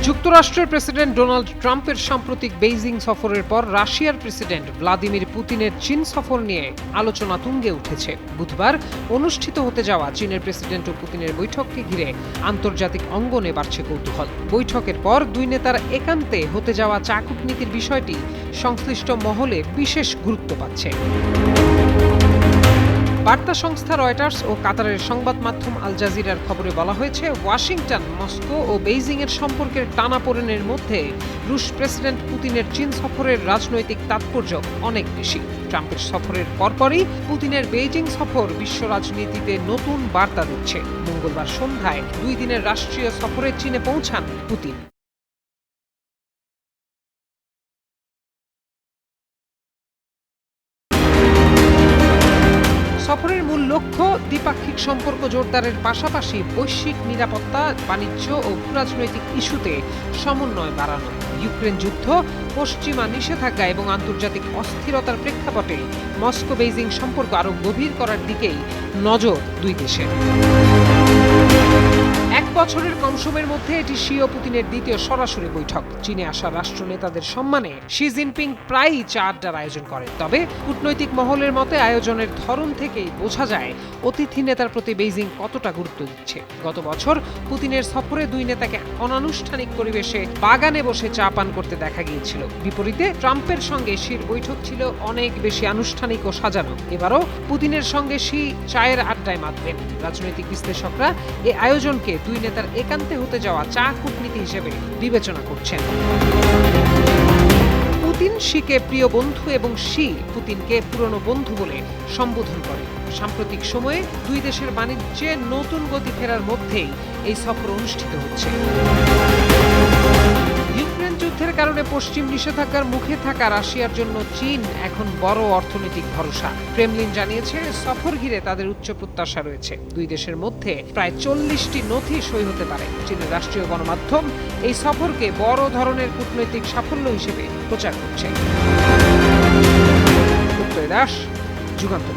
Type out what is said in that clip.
যুক্তরাষ্ট্রের president Donald ট্রাম্পের সাম্প্রতিক বেইজিং সফরের পর রাশিয়ার প্রেসিডেন্ট ভ্লাদিমির পুতিনের চীন সফর নিয়ে আলোচনা তুঙ্গে উঠেছে। বুধবার অনুষ্ঠিত হতে যাওয়া চীনের প্রেসিডেন্ট ও পুতিনের বৈঠককে ঘিরে আন্তর্জাতিক অঙ্গনে বাড়ছে কৌতূহল। বৈঠকের পর দুই নেতার একান্তে হতে যাওয়া চা কূটনীতির বিষয়টি সংশ্লিষ্ট মহলে বিশেষ গুরুত্ব পাচ্ছে। বার্তা সংস্থা রয়টার্স ও কাতারের সংবাদ মাধ্যম আল জাজিরার খবরে বলা হয়েছে, ওয়াশিংটন, মস্কো ও বেইজিং এর সম্পর্কের টানাপোড়েনের মধ্যে রুশ প্রেসিডেন্ট পুতিনের চীন সফরের রাজনৈতিক তাৎপর্য অনেক বেশি। ট্রাম্পের সফরের পরপরই পুতিনের বেইজিং সফর বিশ্ব রাজনীতিতে নতুন বার্তা দিচ্ছে। মঙ্গলবার সন্ধ্যায় 2 দিনের রাষ্ট্রীয় সফরে চীনে পৌঁছান পুতিন। সফরের মূল লক্ষ্য দ্বিপাক্ষিক সম্পর্ক জোরদারের পাশাপাশি বৈশ্বিক নিরাপত্তা, বাণিজ্য ও ভূরাজনৈতিক ইস্যুতে সমন্বয় বাড়ানো। ইউক্রেন যুদ্ধ, পশ্চিমা নিষেধাজ্ঞা এবং আন্তর্জাতিক অস্থিরতার প্রেক্ষাপটে মস্কো বেইজিং সম্পর্ক আরও গভীর করার দিকেই নজর দুই দেশের। 1 বছরের কম সময়ের মধ্যে এটি শি ও পুতিনের দ্বিতীয় সরাসরি বৈঠক। চীনে আসা রাষ্ট্রনেতাদের সম্মানে শি জিনপিং প্রায়ই চা আড্ডার আয়োজন করেন। তবে কূটনৈতিক মহলের মতে আয়োজনের ধরন থেকেই বোঝা যায় অতিথি নেতার প্রতি বেইজিং কতটা গুরুত্ব দিচ্ছে। গত বছর পুতিনের সফরে দুই নেতাকে অনানুষ্ঠানিক পরিবেশে বাগানে বসে চা পান করতে দেখা গিয়েছিল। বিপরীতে ট্রাম্পের সঙ্গে শির বৈঠক ছিল অনেক বেশি আনুষ্ঠানিক ও সাজানো। এবারও পুতিনের সঙ্গে শি চায়ের আড্ডায় মাতবেন। রাজনৈতিক বিশ্লেষকরা এই আয়োজনকে দুই নেতার একান্তে হতে যাওয়া চা কূটনীতি হিসেবে বিবেচনা করছেন। পুতিন শিকে প্রিয় বন্ধু এবং শি পুতিনকে পুরনো বন্ধু বলে সম্বোধন করেন। সাম্প্রতিক সময়ে দুই দেশের বাণিজ্যে নতুন গতি ফেরার মধ্যেই এই সফর অনুষ্ঠিত হচ্ছে। ইউক্রেন যুদ্ধের কারণে পশ্চিম নিষেধাজ্ঞার মুখে থাকা রাশিয়ার জন্য চীন এখন বড় অর্থনৈতিক ভরসা। ক্রেমলিন জানিয়েছে, সফর ঘিরে তাদের উচ্চ প্রত্যাশা রয়েছে। দুই দেশের মধ্যে প্রায় 40টি নথি সই হতে পারে। চীনের রাষ্ট্রীয় গণমাধ্যম এই সফরকে বড় ধরনের কূটনৈতিক সাফল্য হিসেবে প্রচার করছে। উত্তর দাস, যুগান্তর।